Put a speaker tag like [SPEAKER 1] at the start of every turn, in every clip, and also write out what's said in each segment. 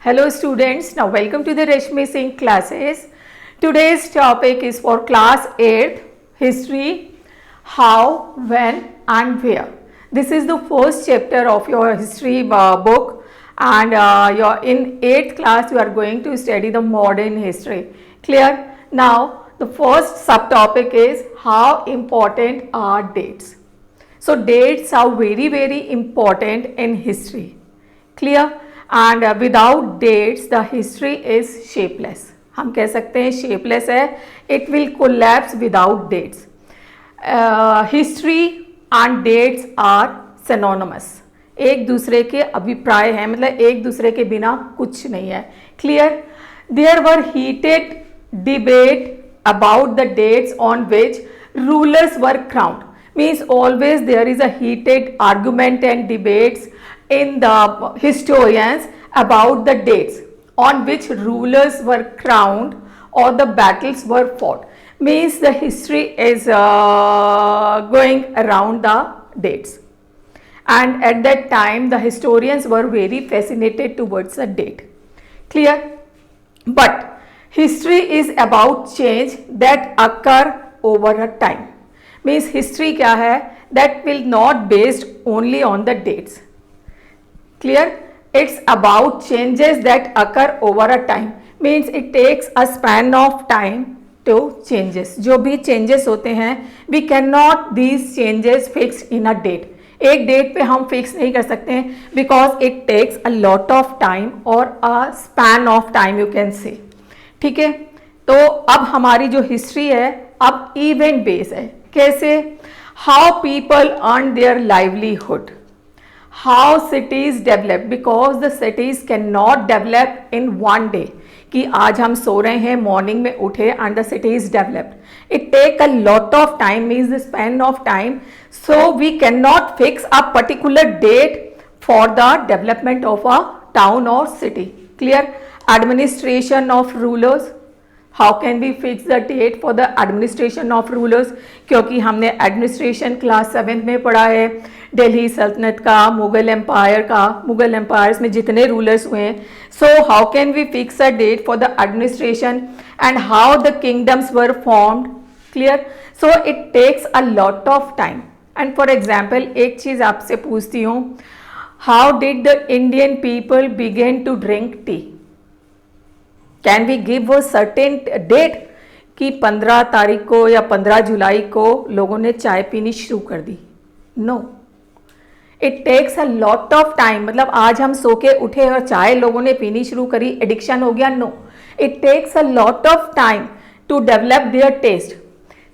[SPEAKER 1] Hello students, now welcome to the Rashmi Singh classes. Today's topic is for class 8th history, how, when and where. This is the first chapter of your history book, and you're in 8th class you are going to study the modern history. Clear? Now the first subtopic is how important are dates. So dates are very important in history. Clear? And without dates the history is shapeless. हम कह सकते हैं shapeless है. It will collapse without dates. History and dates are synonymous. एक दूसरे के अभिप्राय हैं, मतलब एक दूसरे के बिना कुछ नहीं है. Clear? There were heated debate about the dates on which rulers were crowned. Means always there is a heated argument and debates in the historians about the dates on which rulers were crowned or the battles were fought. Means the history is going around the dates, and at that time the historians were very fascinated towards the date. Clear? But history is about change that occur over a time. Means history क्या है? That will not based only on the dates. Clear? It's about changes that occur over a time. Means it takes a span of time to changes. जो भी changes होते हैं, we cannot these changes fix in a date. एक date पे हम fix नहीं कर सकते हैं because it takes a lot of time or a span of time you can say. ठीक है? तो अब हमारी जो हिस्ट्री है अब इवेंट बेस है. कैसे? How people earn their livelihood, how cities develop, because the cities can not develop in one day. कि आज हम सो रहे हैं, मॉर्निंग में उठे and the cities developed. It take a lot of time, means the span of time. So we can not fix a particular date for the development of a town और city. Clear? Administration of rulers, how can we fix the date for the administration of rulers? क्योंकि हमने administration class 7th में पढ़ा है दिल्ली सल्तनत का, Mughal empire का, Mughal empires में जितने रूलर्स हुए हैं. So how can we fix a date for the administration and how the kingdoms were formed. Clear? So it takes a lot of time. And for example एक चीज़ आपसे पूछती हूँ, how did the Indian people begin to drink tea? Can we give a certain date कि 15 तारीख को या 15 जुलाई को लोगों ने चाय पीनी शुरू कर दी? No, it takes a lot of time. मतलब आज हम सो के उठे और चाय लोगों ने पीनी शुरू करी, एडिक्शन हो गया? No, it takes a lot of time to develop their taste.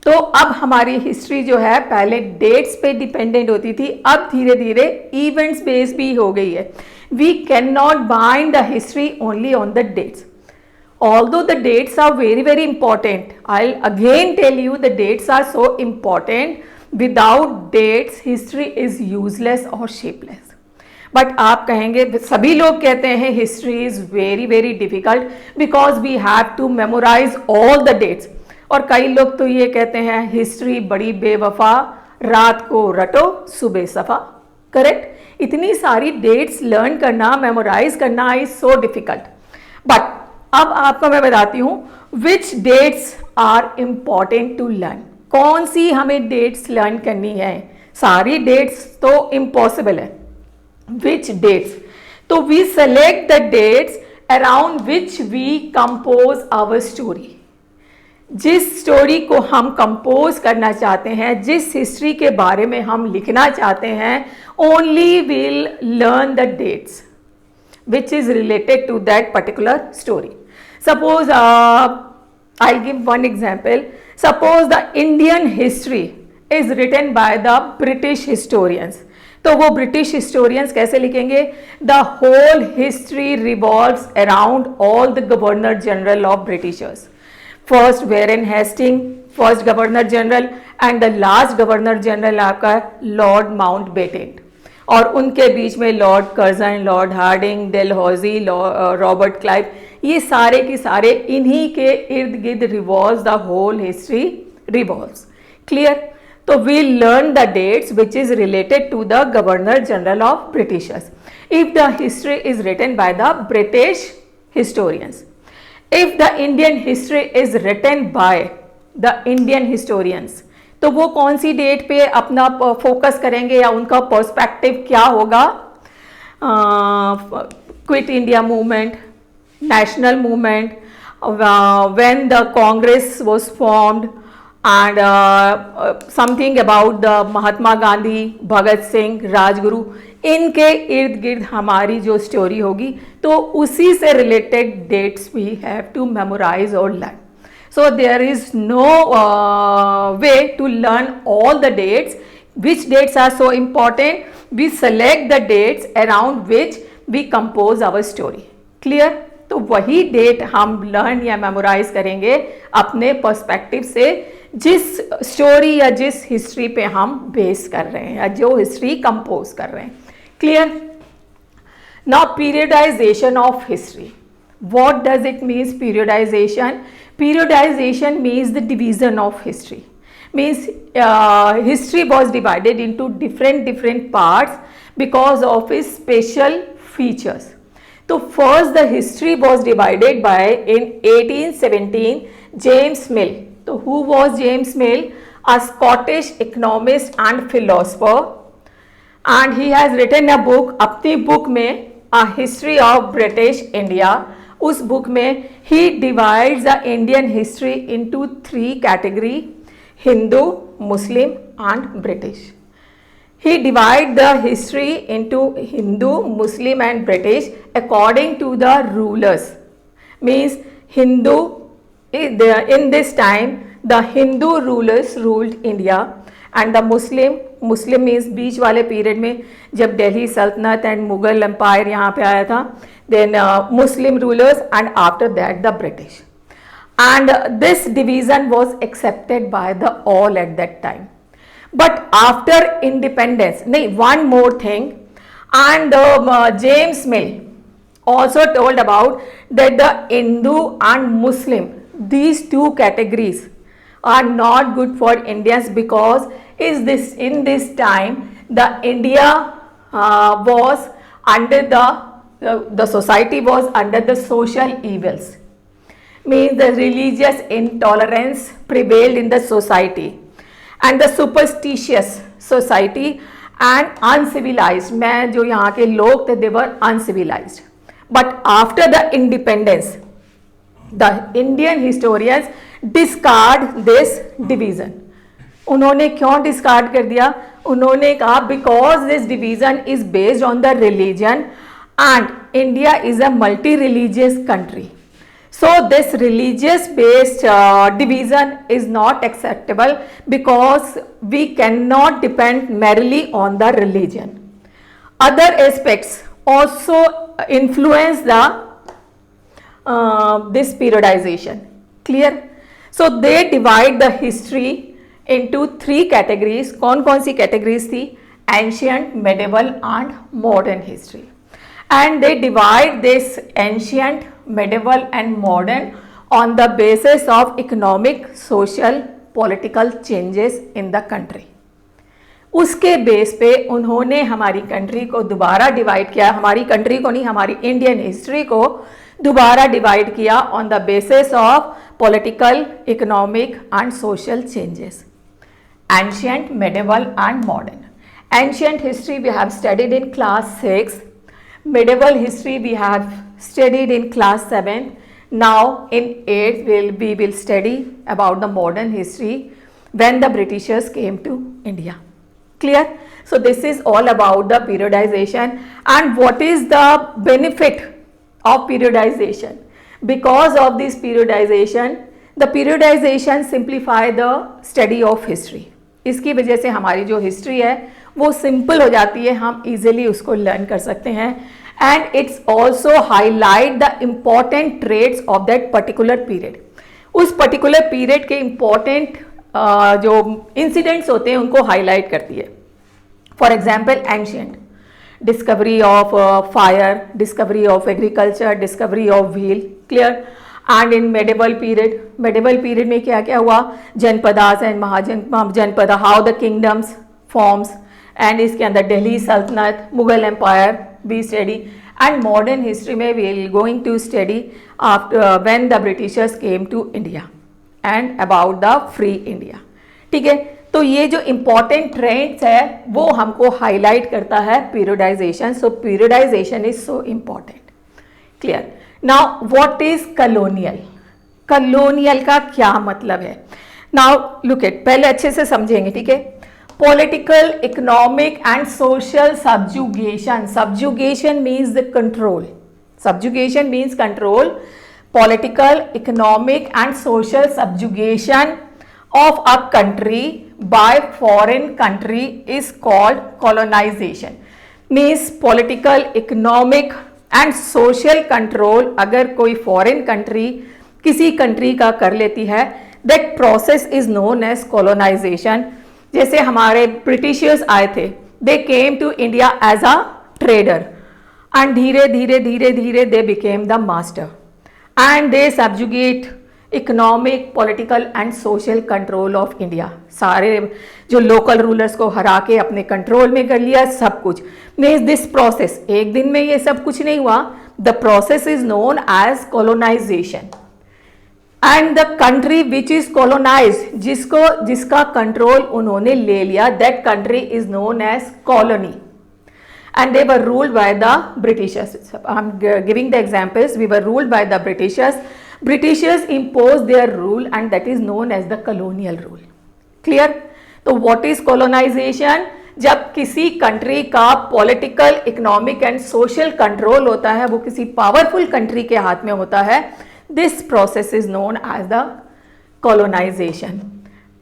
[SPEAKER 1] तो अब हमारी हिस्ट्री जो है पहले डेट्स पे डिपेंडेंट होती थी, अब धीरे धीरे इवेंट्स बेस्ड भी हो गई है. We can not bind the history only on the dates. Although the dates are very important, I'll again tell you the dates are so important. Without dates history is useless or shapeless. But आप कहेंगे, सभी लोग कहते हैं history is very difficult because we have to memorize all the dates. और कई लोग तो ये कहते हैं हिस्ट्री बड़ी बेवफा, रात को रटो सुबह सफा. करेक्ट? इतनी सारी डेट्स लर्न करना, मेमोराइज करना इज सो डिफिकल्ट. बट अब आपको मैं बताती हूँ which dates are important to learn. कौन सी हमें डेट्स लर्न करनी है? सारी डेट्स तो इम्पॉसिबल है. Which dates? तो we select the dates around which we compose our story. जिस स्टोरी को हम कंपोज करना चाहते हैं, जिस हिस्ट्री के बारे में हम लिखना चाहते हैं, only will learn the dates which is related to that particular story. Suppose I'll give one example. Suppose the Indian history is written by the British historians. तो वो British historians कैसे लिखेंगे? The whole history revolves around all the Governor General of Britishers. First Warren Hastings, first Governor General, and the last Governor General आपका Lord Mountbatten. और उनके बीच में Lord Curzon, Lord Hardinge, Dalhousie, Robert Clive, ये सारे के सारे इन्हीं के इर्द गिर्द revolves the whole history revolves. Clear? तो we learn the dates which is related to the governor general of Britishers. If the history is written by the British historians. If the Indian history is written by the Indian historians, तो वो कौन सी date पे अपना focus करेंगे या उनका perspective क्या होगा? Quit India movement, national movement, when the Congress was formed, and something about the Mahatma Gandhi, Bhagat Singh, Rajguru, इनके इर्द गिर्द हमारी जो स्टोरी होगी तो उसी से related dates we have to memorize और learn. So there is no way to learn all the dates. Which dates are so important? We select the dates around which we compose our story. Clear? तो वही date हम learn या memorise करेंगे अपने perspective से, जिस story या जिस हिस्ट्री पे हम बेस कर रहे हैं या जो हिस्ट्री कंपोज कर रहे हैं. Clear? Now periodisation of history. What does it mean, periodization? Periodization means the division of history. Means history was divided into different parts because of its special features. So first the history was divided by in 1817 James Mill. So who was James Mill? A Scottish economist and philosopher, and he has written a book. अपनी book में A History of British India. उस book में he divides the Indian history into 3 categories: Hindu, Muslim and British. He divides the history into Hindu, Muslim and British according to the rulers. Means Hindu, in this time the Hindu rulers ruled India, and the Muslim means बीच वाले period में जब दिल्ली सल्तनत and Mughal empire यहाँ पे आया था, then Muslim rulers, and after that the British. And this division was accepted by the all at that time. But after independence, one more thing, and James Mill also told about that the Hindu and Muslim, these 2 categories are not good for Indians, because in this time the India was under the society was under the social evils. Means the religious intolerance prevailed in the society, and the superstitious society and uncivilized, मैं जो यहाँ के लोग थे they were uncivilized. But after the independence, the Indian historians discard this division. उन्होंने क्यों discard कर दिया? उन्होंने कहा because this division is based on the religion and India is a multi-religious country. So this religious based division is not acceptable because we cannot depend merely on the religion. Other aspects also influence the this periodization. Clear? So they divide the history into 3 categories. कौन कौन सी categories थी? Ancient, medieval and modern history. And they divide this ancient, medieval and modern on the basis of economic, social, political changes in the country. उसके base पे उन्होंने हमारी country को दोबारा divide किया, हमारी कंट्री को नहीं, हमारी इंडियन हिस्ट्री को दोबारा डिवाइड किया on the basis of political, economic and social changes. Ancient, medieval and modern. Ancient history we have studied in class 6. Medieval history we have studied in class 7. Now in 8th we will study about the modern history when the Britishers came to India. Clear? So this is all about the periodization. And what is the benefit of periodization? Because of this periodization, the periodization simplify the study of history. इसकी वजह से हमारी जो history है वो simple हो जाती है, हम इजीली उसको लर्न कर सकते हैं. And it's also highlight the important trades of that particular period. उस पर्टिकुलर पीरियड के इम्पॉर्टेंट जो इंसिडेंट्स होते हैं उनको हाईलाइट करती है. For example ancient, discovery of fire, discovery of agriculture, discovery of wheel. Clear? And in medieval period में क्या क्या हुआ? Janapadas and Mahajanapada, how the kingdoms forms, and इसके अंदर Delhi Sultanat, Mughal empire we study, and modern history में we are going to study after when the Britishers came to India and about the free India. ठीक है, तो ये जो इंपॉर्टेंट ट्रेंड्स है वो हमको हाईलाइट करता है periodisation. So periodisation is so important. Clear. Now what is colonial? Colonial का क्या मतलब है? नाउ लुक एट, पहले अच्छे से समझेंगे। ठीक है, political, economic and social subjugation. Subjugation means the control. Subjugation means control. Political, economic and social subjugation of a country by foreign country is called colonization. Means political, economic and social control अगर कोई foreign country किसी country का कर लेती है, that process is known as colonization. जैसे हमारे Britishers आए थे, they came to India as a trader and धीरे धीरे धीरे धीरे they became the master and they subjugate economic, political and social control of India. सारे जो लोकल रूलर्स को हरा के अपने कंट्रोल में कर लिया सब कुछ। मीन्स दिस प्रोसेस, एक दिन में ये सब कुछ नहीं हुआ। The process is known as colonization and the country which is colonize, जिसका कंट्रोल उन्होंने ले लिया, that country is known as colony and they were ruled by the Britishers. I'm giving the examples. We were ruled by the Britishers. Britishers imposed their rule and that is known as the colonial rule. Clear? तो what is colonization? जब किसी country का political, economic and social control होता है, वो किसी powerful country के हाथ में होता है, this process is known as the colonization.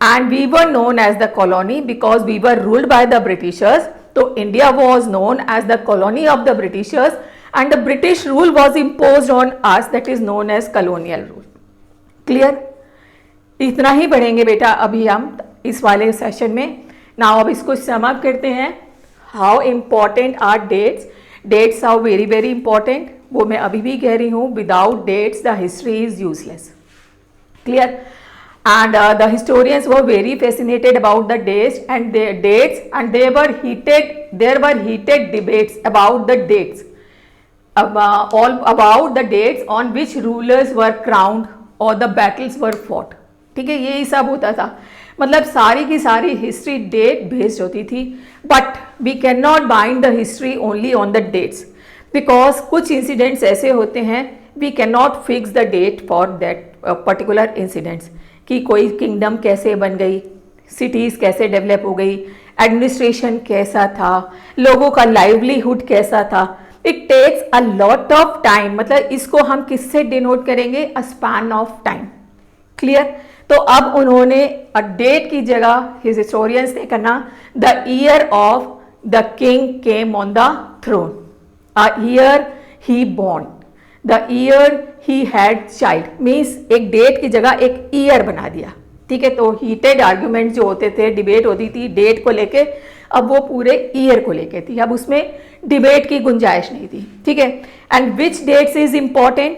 [SPEAKER 1] And we were known as the colony because we were ruled by the Britishers. So India was known as the colony of the Britishers and the British rule was imposed on us, that is known as colonial rule. Clear? इतना ही पढ़ेंगे बेटा अभी हम इस वाले session में। Now अब इसको सम अप करते हैं। How important are dates? Dates are very very important. वो मैं अभी भी कह रही हूँ, without dates the history is useless. Clear? And the historians were very fascinated about the dates and their dates, and there were heated debates about the dates, all about the dates on which rulers were crowned or the battles were fought. ठीक है, यही सब होता था। मतलब सारी की सारी हिस्ट्री डेट बेस्ड होती थी, but we can not bind the history only on the dates because कुछ इंसिडेंट्स ऐसे होते हैं we can not fix the date for that particular incidents, कि कोई किंगडम कैसे बन गई, सिटीज़ कैसे डेवलप हो गई, एडमिनिस्ट्रेशन कैसा था, लोगों का लाइवलीहुड कैसा था। It takes a lot of time. मतलब इसको हम किससे डिनोट करेंगे? A span of time. Clear? तो अब उन्होंने अ डेट की जगह हिस्टोरियंस ने करना the year of the king came on the throne, a year he born, the year he had child. Means एक डेट की जगह एक ईयर बना दिया। ठीक है, तो हीटेड आर्ग्यूमेंट जो होते थे, डिबेट होती थी डेट को लेके, अब वो पूरे ईयर को लेके थी। अब उसमें डिबेट की गुंजाइश नहीं थी। ठीक है, and which dates is important?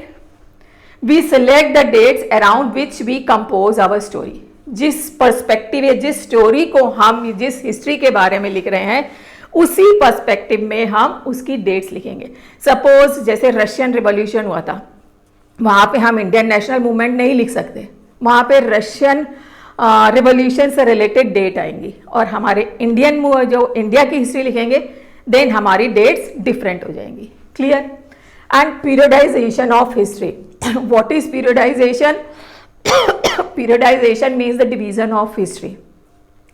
[SPEAKER 1] We select the dates around which we compose our story. जिस पर्सपेक्टिव या जिस स्टोरी को हम जिस हिस्ट्री के बारे में लिख रहे हैं उसी पर्सपेक्टिव में हम उसकी डेट्स लिखेंगे। सपोज जैसे रशियन रिवॉल्यूशन हुआ था, वहाँ पे हम इंडियन नेशनल मूवमेंट नहीं लिख सकते, वहाँ पे रशियन रिवॉल्यूशन से रिलेटेड डेट आएंगी, और हमारे इंडियन जो इंडिया की हिस्ट्री लिखेंगे देन हमारी डेट्स डिफरेंट हो जाएंगी। Clear? And periodisation of history. What is periodisation? Periodisation means the division of history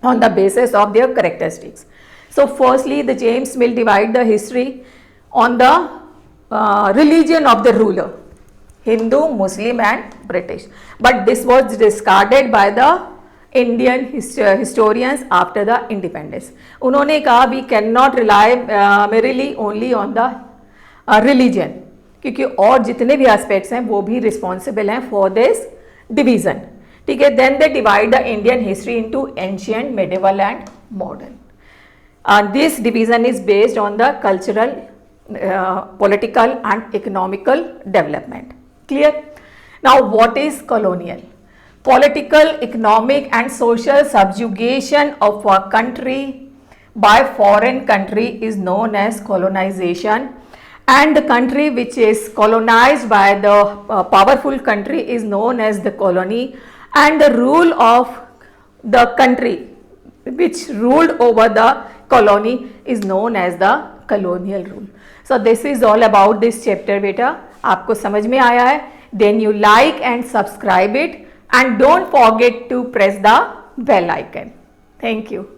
[SPEAKER 1] on the basis of their characteristics. So firstly, the James Mill divide the history on the religion of the ruler, Hindu, Muslim and British. But this was discarded by the Indian historians after the independence. उन्होंने कहा we cannot rely merely only on the religion, क्योंकि और जितने भी aspects हैं वो भी responsible हैं for this division. ठीक है, then they divide the Indian history into ancient, medieval and modern. This division is based on the cultural, political and economical development. Clear? Now what is colonial? Political, economic and social subjugation of a country by foreign country is known as colonization, and the country which is colonized by the powerful country is known as the colony, and the rule of the country which ruled over the colony is known as the colonial rule. So this is all about this chapter beta. आपको समझ में आया है? Then you like and subscribe it and don't forget to press the bell icon. Thank you.